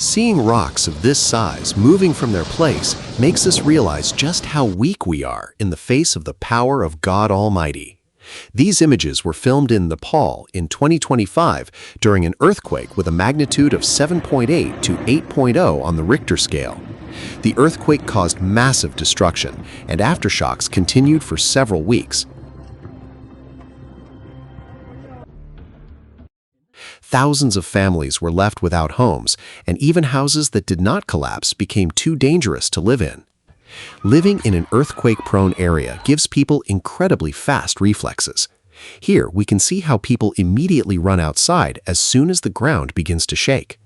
Seeing rocks of this size moving from their place makes us realize just how weak we are in the face of the power of God Almighty. These images were filmed in Nepal in 2025 during an earthquake with a magnitude of 7.8 to 8.0 on the Richter scale. The earthquake caused massive destruction, and aftershocks continued for several weeks. Thousands of families were left without homes, and even houses that did not collapse became too dangerous to live in. Living in an earthquake-prone area gives people incredibly fast reflexes. Here, we can see how people immediately run outside as soon as the ground begins to shake.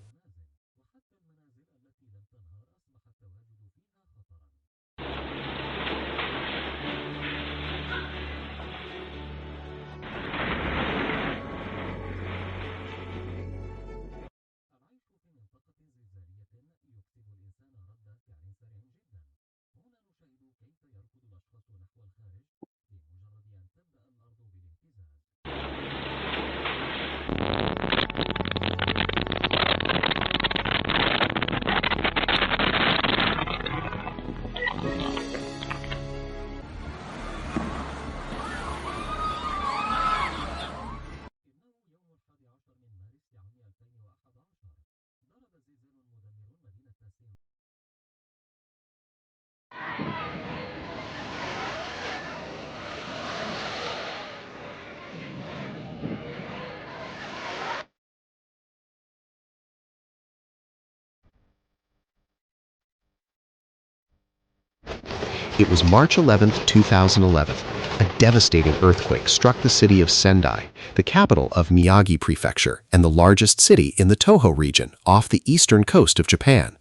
It was March 11, 2011. A devastating earthquake struck the city of Sendai, the capital of Miyagi Prefecture and the largest city in the Toho region off the eastern coast of Japan.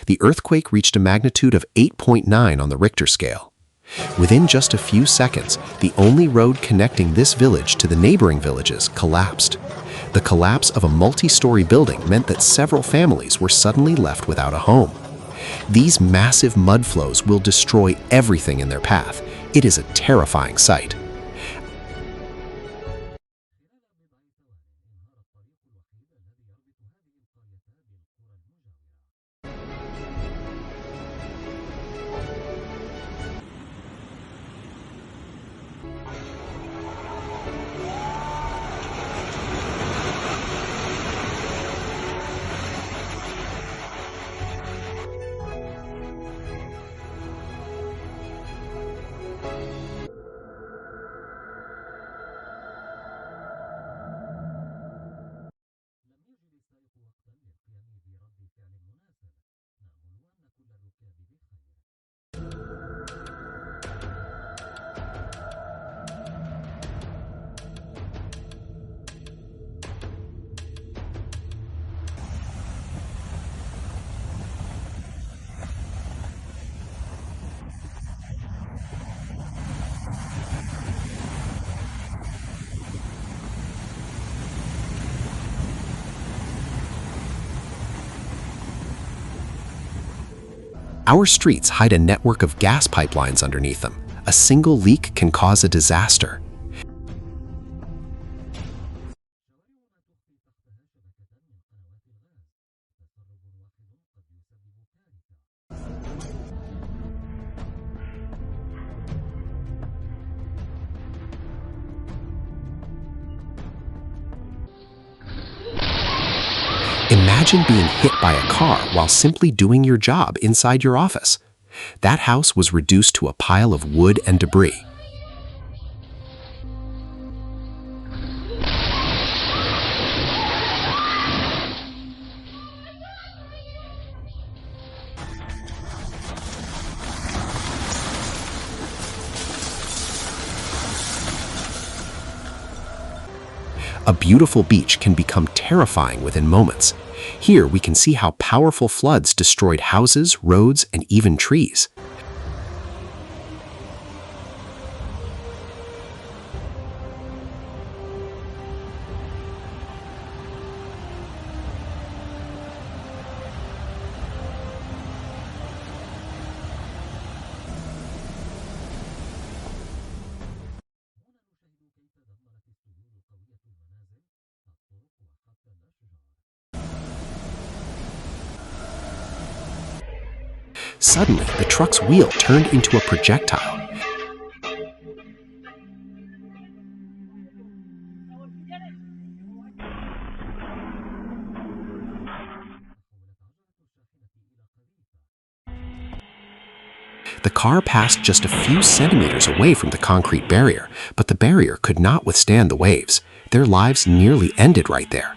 The earthquake reached a magnitude of 8.9 on the Richter scale. Within just a few seconds, the only road connecting this village to the neighboring villages collapsed. The collapse of a multi-story building meant that several families were suddenly left without a home. These massive mud flows will destroy everything in their path. It is a terrifying sight. Our streets hide a network of gas pipelines underneath them. A single leak can cause a disaster. Imagine being hit by a car while simply doing your job inside your office. That house was reduced to a pile of wood and debris. A beautiful beach can become terrifying within moments. Here we can see how powerful floods destroyed houses, roads, and even trees. Suddenly, the truck's wheel turned into a projectile. The car passed just a few centimeters away from the concrete barrier, but the barrier could not withstand the waves. Their lives nearly ended right there.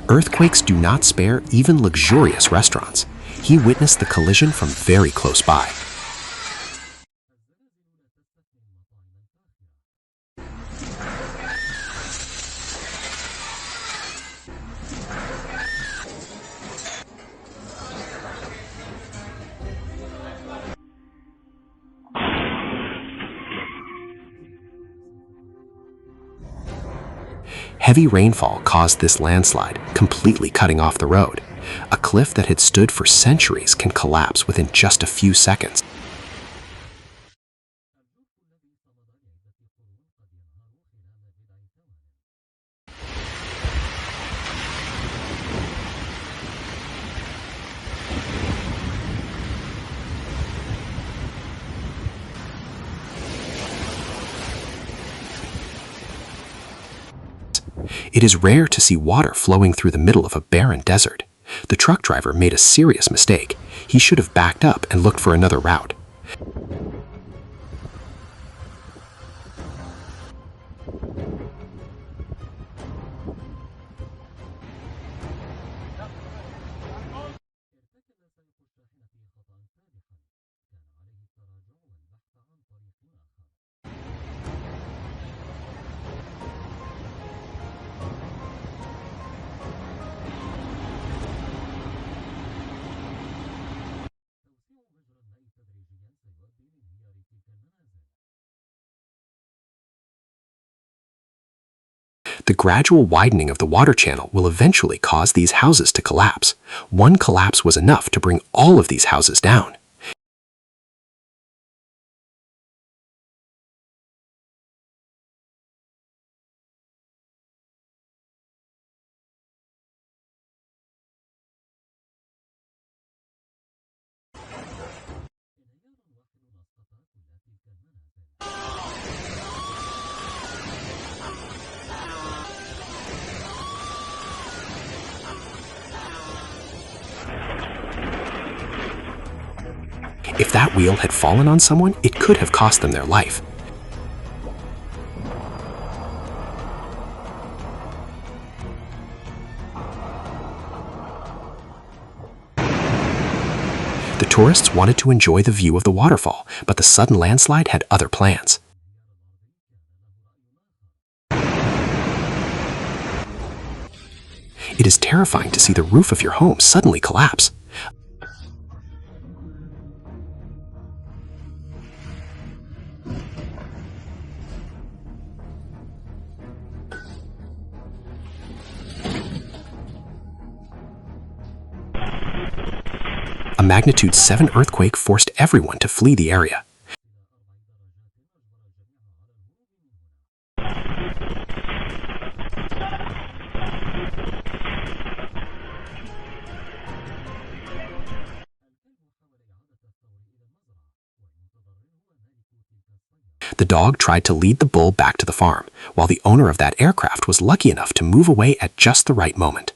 Earthquakes do not spare even luxurious restaurants. He witnessed the collision from very close by. Heavy rainfall caused this landslide, completely cutting off the road. A cliff that had stood for centuries can collapse within just a few seconds. It is rare to see water flowing through the middle of a barren desert. The truck driver made a serious mistake. He should have backed up and looked for another route. The gradual widening of the water channel will eventually cause these houses to collapse. One collapse was enough to bring all of these houses down. If that wheel had fallen on someone, it could have cost them their life. The tourists wanted to enjoy the view of the waterfall, but the sudden landslide had other plans. It is terrifying to see the roof of your home suddenly collapse. A magnitude 7 earthquake forced everyone to flee the area. The dog tried to lead the bull back to the farm, while the owner of that aircraft was lucky enough to move away at just the right moment.